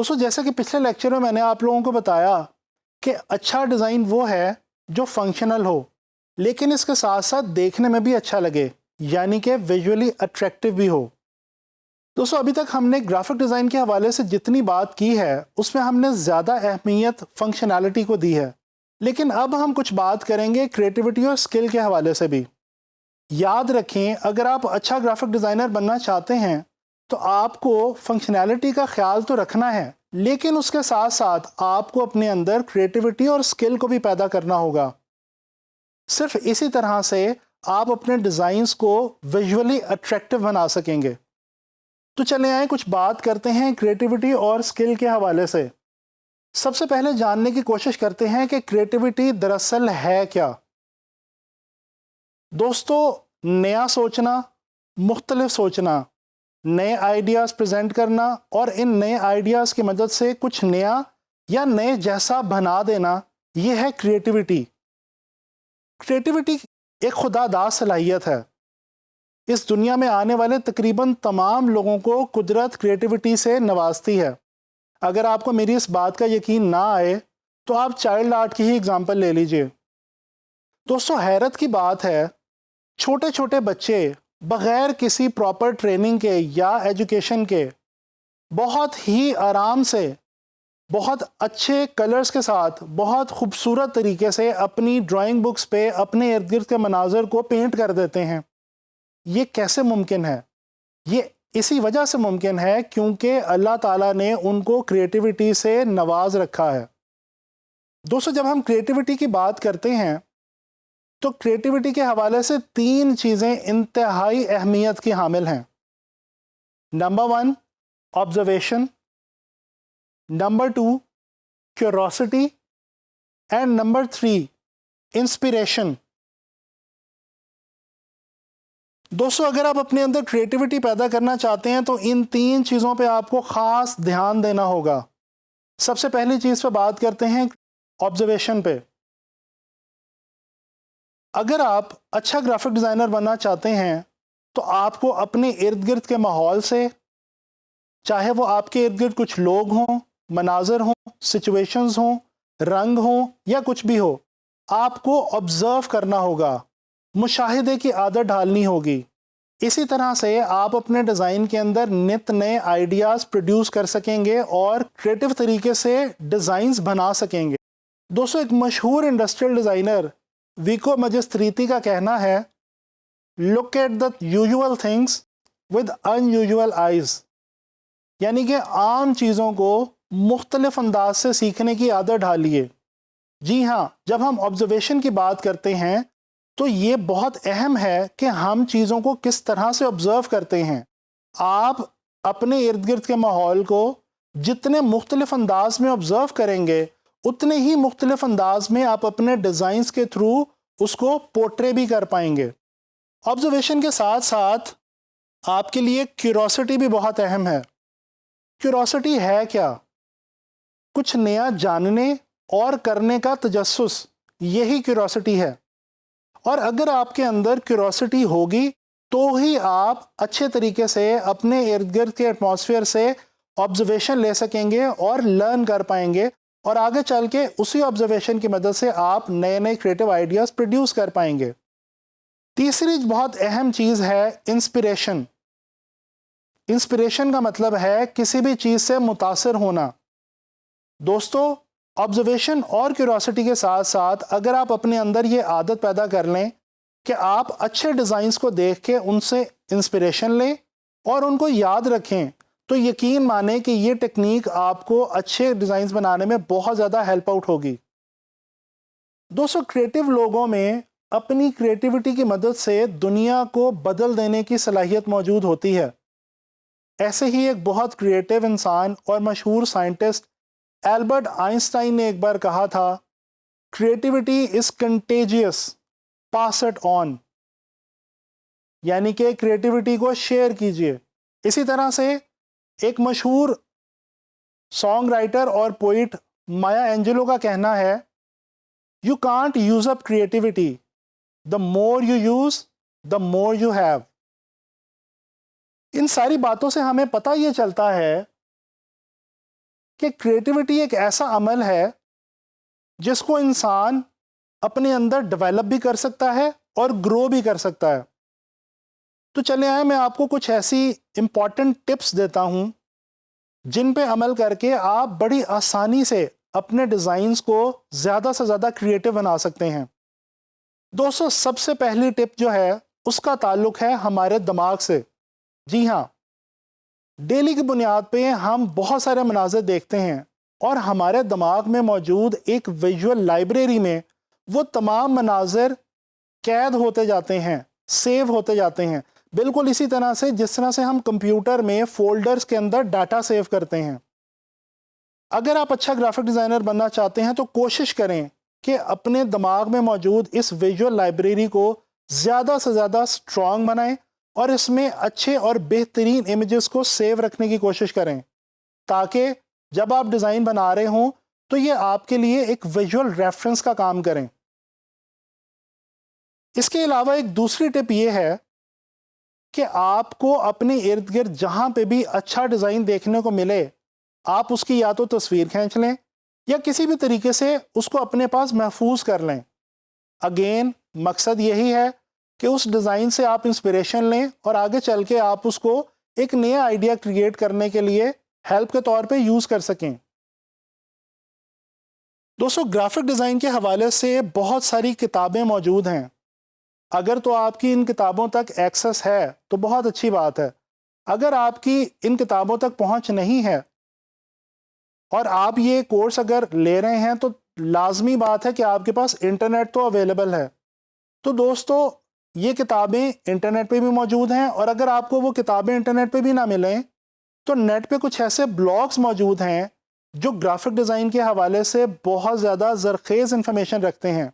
دوستو جیسا کہ پچھلے لیکچر میں نے آپ لوگوں کو بتایا کہ اچھا ڈیزائن وہ ہے جو فنکشنل ہو لیکن اس کے ساتھ ساتھ دیکھنے میں بھی اچھا لگے، یعنی کہ ویژولی اٹریکٹیو بھی ہو۔ دوستو ابھی تک ہم نے گرافک ڈیزائن کے حوالے سے جتنی بات کی ہے اس میں ہم نے زیادہ اہمیت فنکشنالٹی کو دی ہے، لیکن اب ہم کچھ بات کریں گے کریٹیوٹی اور سکل کے حوالے سے بھی۔ یاد رکھیں اگر آپ اچھا گرافک ڈیزائنر بننا چاہتے ہیں تو آپ کو فنکشنالٹی کا خیال تو رکھنا ہے، لیکن اس کے ساتھ ساتھ آپ کو اپنے اندر کریٹیوٹی اور سکل کو بھی پیدا کرنا ہوگا۔ صرف اسی طرح سے آپ اپنے ڈیزائنز کو ویژولی اٹریکٹیو بنا سکیں گے۔ تو چلیں آئیں کچھ بات کرتے ہیں کریٹیوٹی اور سکل کے حوالے سے۔ سب سے پہلے جاننے کی کوشش کرتے ہیں کہ کریٹیوٹی دراصل ہے کیا۔ دوستو نیا سوچنا، مختلف سوچنا، نئے آئیڈیاز پریزنٹ کرنا اور ان نئے آئیڈیاز کی مدد سے کچھ نیا یا نئے جیسا بنا دینا، یہ ہے کریٹیوٹی۔ کریٹیوٹی ایک خدا داد صلاحیت ہے۔ اس دنیا میں آنے والے تقریباً تمام لوگوں کو قدرت کریٹیوٹی سے نوازتی ہے۔ اگر آپ کو میری اس بات کا یقین نہ آئے تو آپ چائلڈ آرٹ کی ہی اگزامپل لے لیجئے۔ دوستو حیرت کی بات ہے، چھوٹے چھوٹے بچے بغیر کسی پراپر ٹریننگ کے یا ایجوکیشن کے بہت ہی آرام سے، بہت اچھے کلرز کے ساتھ، بہت خوبصورت طریقے سے اپنی ڈرائنگ بکس پہ اپنے ارد گرد کے مناظر کو پینٹ کر دیتے ہیں۔ یہ کیسے ممکن ہے؟ یہ اسی وجہ سے ممکن ہے کیونکہ اللہ تعالیٰ نے ان کو کریٹیوٹی سے نواز رکھا ہے۔ دوستو جب ہم کریٹیوٹی کی بات کرتے ہیں تو کریٹیوٹی کے حوالے سے تین چیزیں انتہائی اہمیت کی حامل ہیں۔ Number 1 observation, number 2 curiosity and number 3 inspiration. دوستو اگر آپ اپنے اندر کریٹیوٹی پیدا کرنا چاہتے ہیں تو ان تین چیزوں پہ آپ کو خاص دھیان دینا ہوگا۔ سب سے پہلی چیز پہ بات کرتے ہیں آبزرویشن پہ۔ اگر آپ اچھا گرافک ڈیزائنر بننا چاہتے ہیں تو آپ کو اپنے ارد گرد کے ماحول سے، چاہے وہ آپ کے ارد گرد کچھ لوگ ہوں، مناظر ہوں، سچویشنز ہوں، رنگ ہوں یا کچھ بھی ہو، آپ کو آبزرو کرنا ہوگا، مشاہدے کی عادت ڈالنی ہوگی۔ اسی طرح سے آپ اپنے ڈیزائن کے اندر نت نئے آئیڈیاز پروڈیوس کر سکیں گے اور کریٹیو طریقے سے ڈیزائنز بنا سکیں گے۔ دوستو ایک مشہور انڈسٹریل ڈیزائنر ویکو مجستریتی کا کہنا ہے look at the usual things with unusual eyes, یعنی کہ عام چیزوں کو مختلف انداز سے سیکھنے کی عادت ڈالیے۔ جی ہاں، جب ہم آبزرویشن کی بات کرتے ہیں تو یہ بہت اہم ہے کہ ہم چیزوں کو کس طرح سے آبزرو کرتے ہیں۔ آپ اپنے ارد گرد کے ماحول کو جتنے مختلف انداز میں آبزرو کریں گے اتنے ہی مختلف انداز میں آپ اپنے ڈیزائنز کے تھرو اس کو پورٹرے بھی کر پائیں گے۔ آبزرویشن کے ساتھ ساتھ آپ کے لیے کیوروسٹی بھی بہت اہم ہے۔ کیوروسٹی ہے کیا؟ کچھ نیا جاننے اور کرنے کا تجسس، یہی کیوروسٹی ہے۔ اور اگر آپ کے اندر کیوروسٹی ہوگی تو ہی آپ اچھے طریقے سے اپنے ارد گرد کے ایٹماسفیئر سے آبزرویشن لے سکیں گے اور لرن کر پائیں گے، اور آگے چل کے اسی آبزرویشن کی مدد سے آپ نئے نئے کریٹیو آئیڈیاز پروڈیوس کر پائیں گے۔ تیسری بہت اہم چیز ہے انسپریشن۔ انسپریشن کا مطلب ہے کسی بھی چیز سے متاثر ہونا۔ دوستو آبزرویشن اور کیوروسٹی کے ساتھ ساتھ اگر آپ اپنے اندر یہ عادت پیدا کر لیں کہ آپ اچھے ڈیزائنز کو دیکھ کے ان سے انسپریشن لیں اور ان کو یاد رکھیں، تو یقین مانیں کہ یہ ٹیکنیک آپ کو اچھے ڈیزائنز بنانے میں بہت زیادہ ہیلپ آؤٹ ہوگی۔ دوستو کریٹیو لوگوں میں اپنی کریٹیوٹی کی مدد سے دنیا کو بدل دینے کی صلاحیت موجود ہوتی ہے۔ ایسے ہی ایک بہت کریٹیو انسان اور مشہور سائنٹسٹ البرٹ آئنسٹائن نے ایک بار کہا تھا creativity is contagious, pass it on, یعنی کہ کریٹیوٹی کو شیئر کیجئے۔ اسی طرح سے ایک مشہور سانگ رائٹر اور پوئٹ مایا اینجلو کا کہنا ہے you can't use up creativity, the more you use the more you have. ان ساری باتوں سے ہمیں پتہ یہ چلتا ہے کہ کریٹیوٹی ایک ایسا عمل ہے جس کو انسان اپنے اندر ڈیولپ بھی کر سکتا ہے اور گرو بھی کر سکتا ہے. تو چلے آئے میں آپ کو کچھ ایسی امپورٹنٹ ٹپس دیتا ہوں جن پہ عمل کر کے آپ بڑی آسانی سے اپنے ڈیزائنز کو زیادہ سے زیادہ کریٹو بنا سکتے ہیں. دوستو سب سے پہلی ٹپ جو ہے اس کا تعلق ہے ہمارے دماغ سے. جی ہاں، ڈیلی کی بنیاد پہ ہم بہت سارے مناظر دیکھتے ہیں اور ہمارے دماغ میں موجود ایک ویژول لائبریری میں وہ تمام مناظر قید ہوتے جاتے ہیں، سیو ہوتے جاتے ہیں، بالکل اسی طرح سے جس طرح سے ہم کمپیوٹر میں فولڈرز کے اندر ڈاٹا سیو کرتے ہیں. اگر آپ اچھا گرافک ڈیزائنر بننا چاہتے ہیں تو کوشش کریں کہ اپنے دماغ میں موجود اس ویژول لائبریری کو زیادہ سے زیادہ سٹرونگ بنائیں اور اس میں اچھے اور بہترین امیجز کو سیو رکھنے کی کوشش کریں تاکہ جب آپ ڈیزائن بنا رہے ہوں تو یہ آپ کے لیے ایک ویژول ریفرنس کا کام کریں. اس کے علاوہ ایک دوسری ٹپ یہ ہے کہ آپ کو اپنے ارد گرد جہاں پہ بھی اچھا ڈیزائن دیکھنے کو ملے آپ اس کی یا تو تصویر کھینچ لیں یا کسی بھی طریقے سے اس کو اپنے پاس محفوظ کر لیں. اگین مقصد یہی ہے کہ اس ڈیزائن سے آپ انسپریشن لیں اور آگے چل کے آپ اس کو ایک نیا آئیڈیا کریٹ کرنے کے لیے ہیلپ کے طور پہ یوز کر سکیں. دوستو گرافک ڈیزائن کے حوالے سے بہت ساری کتابیں موجود ہیں. اگر تو آپ کی ان کتابوں تک ایکسس ہے تو بہت اچھی بات ہے. اگر آپ کی ان کتابوں تک پہنچ نہیں ہے اور آپ یہ کورس اگر لے رہے ہیں تو لازمی بات ہے کہ آپ کے پاس انٹرنیٹ تو اویلیبل ہے. تو دوستو یہ کتابیں انٹرنیٹ پہ بھی موجود ہیں اور اگر آپ کو وہ کتابیں انٹرنیٹ پہ بھی نہ ملیں تو نیٹ پہ کچھ ایسے بلاگز موجود ہیں جو گرافک ڈیزائن کے حوالے سے بہت زیادہ زرخیز انفارمیشن رکھتے ہیں.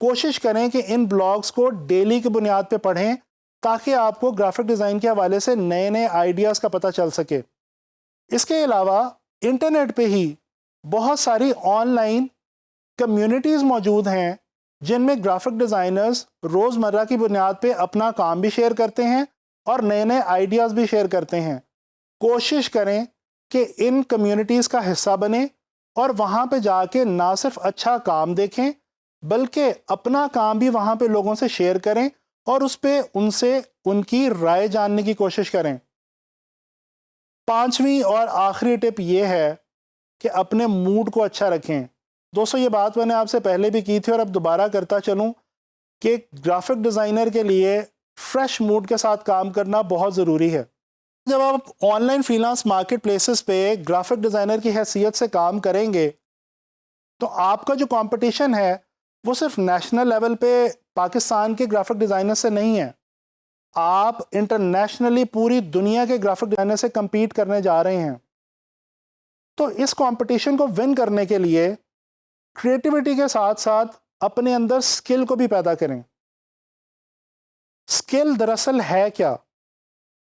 کوشش کریں کہ ان بلاگز کو ڈیلی کی بنیاد پہ پڑھیں تاکہ آپ کو گرافک ڈیزائن کے حوالے سے نئے نئے آئیڈیاز کا پتہ چل سکے. اس کے علاوہ انٹرنیٹ پہ ہی بہت ساری آن لائن کمیونٹیز موجود ہیں جن میں گرافک ڈیزائنرز روزمرہ کی بنیاد پہ اپنا کام بھی شیئر کرتے ہیں اور نئے نئے آئیڈیاز بھی شیئر کرتے ہیں. کوشش کریں کہ ان کمیونٹیز کا حصہ بنیں اور وہاں پہ جا کے نہ صرف اچھا کام دیکھیں بلکہ اپنا کام بھی وہاں پہ لوگوں سے شیئر کریں اور اس پہ ان سے ان کی رائے جاننے کی کوشش کریں. پانچویں اور آخری ٹپ یہ ہے کہ اپنے موڈ کو اچھا رکھیں. دوستو یہ بات میں نے آپ سے پہلے بھی کی تھی اور اب دوبارہ کرتا چلوں کہ گرافک ڈیزائنر کے لیے فریش موڈ کے ساتھ کام کرنا بہت ضروری ہے. جب آپ on line freelance market places پہ گرافک ڈیزائنر کی حیثیت سے کام کریں گے تو آپ کا جو کمپٹیشن ہے وہ صرف نیشنل لیول پہ پاکستان کے گرافک ڈیزائنر سے نہیں ہے. آپ انٹرنیشنلی پوری دنیا کے گرافک ڈیزائنر سے کمپیٹ کرنے جا رہے ہیں. تو اس کمپٹیشن کو ون کرنے کے لیے کریٹیوٹی کے ساتھ ساتھ اپنے اندر سکل کو بھی پیدا کریں. سکل دراصل ہے کیا؟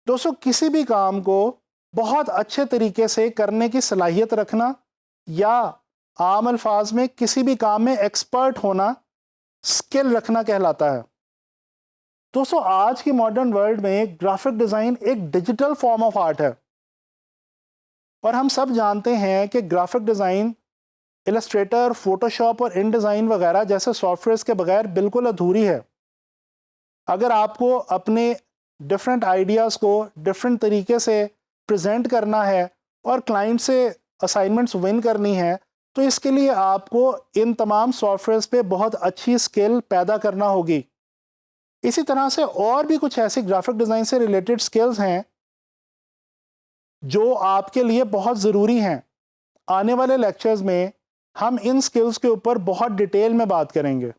دوستو کسی بھی کام کو بہت اچھے طریقے سے کرنے کی صلاحیت رکھنا یا عام الفاظ میں کسی بھی کام میں ایکسپرٹ ہونا سکل رکھنا کہلاتا ہے. دوستو آج کی ماڈرن ورلڈ میں گرافک ڈیزائن ایک ڈیجیٹل فارم آف آرٹ ہے اور ہم سب جانتے ہیں کہ گرافک ڈیزائن السٹریٹر، فوٹوشاپ اور ان ڈیزائن وغیرہ جیسے سافٹ ویئرز کے بغیر بالکل ادھوری ہے. اگر آپ کو اپنے ڈفرینٹ آئیڈیاز کو ڈفرینٹ طریقے سے پریزنٹ کرنا ہے اور کلائنٹ سے اسائنمنٹس ون کرنی ہے تو اس کے لیے آپ کو ان تمام سافٹ ویئرز پہ بہت اچھی سکل پیدا کرنا ہوگی. اسی طرح سے اور بھی کچھ ایسی گرافک ڈیزائن سے ریلیٹڈ سکلز ہیں جو آپ کے لیے بہت ضروری ہیں. آنے والے لیکچرز میں ہم ان سکلز کے اوپر بہت ڈیٹیل میں بات کریں گے.